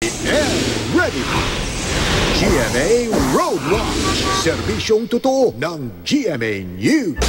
And ready! GMA Road Watch, serbisyong totoo ng GMA News.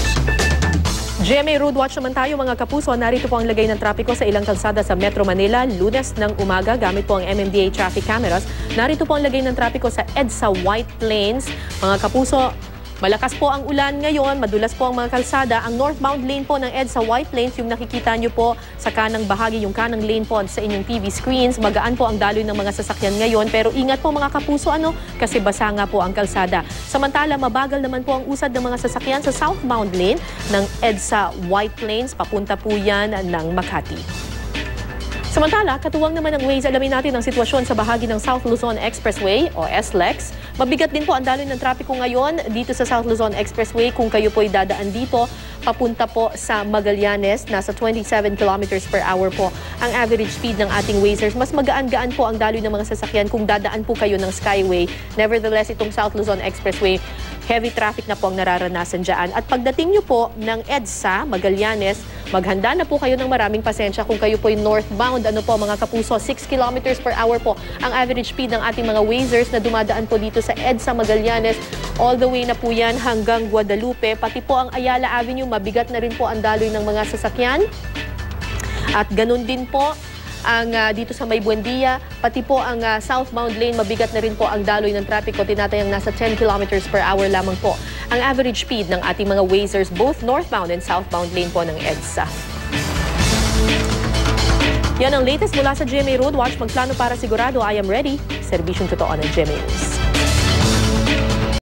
GMA Road Watch naman tayo mga kapuso. Narito po ang lagay ng trapiko sa ilang kalsada sa Metro Manila. Lunes ng umaga gamit po ang MMDA traffic cameras. Narito po ang lagay ng trapiko sa EDSA White Plains. Mga kapuso, malakas po ang ulan ngayon, madulas po ang mga kalsada. Ang northbound lane po ng EDSA White Plains, yung nakikita nyo po sa kanang bahagi, yung kanang lane po sa inyong TV screens. Magaan po ang daloy ng mga sasakyan ngayon. Pero ingat po mga kapuso, kasi basa nga po ang kalsada. Samantala, mabagal naman po ang usad ng mga sasakyan sa southbound lane ng EDSA White Plains. Papunta po yan ng Makati. Samantala, katuwang naman ng Waze, alamin natin ang sitwasyon sa bahagi ng South Luzon Expressway o SLEX. Mabigat din po ang daloy ng trapiko ngayon dito sa South Luzon Expressway. Kung kayo po'y dadaan dito, papunta po sa Magallanes, nasa 27 kilometers per hour po ang average speed ng ating Wazers. Mas magaan-gaan po ang daloy ng mga sasakyan kung dadaan po kayo ng Skyway. Nevertheless, itong South Luzon Expressway, heavy traffic na po ang nararanasan dyan. At pagdating nyo po ng EDSA, Magallanes, maghanda na po kayo ng maraming pasensya kung kayo po'y northbound. Ano po mga kapuso, 6 kilometers per hour po ang average speed ng ating mga Wazers na dumadaan po dito sa EDSA Magallanes. All the way na po yan hanggang Guadalupe. Pati po ang Ayala Avenue, mabigat na rin po ang daloy ng mga sasakyan. At ganun din po ang dito sa May Buendia, pati po ang southbound lane, mabigat na rin po ang daloy ng trapiko. Tinatayang nasa 10 kilometers per hour lamang po ang average speed ng ating mga Wazers, both northbound and southbound lane po ng EDSA. Yan ang latest mula sa GMA Road Watch. Magplano para sigurado, I am ready. Serbisyong totoo ng GMA News.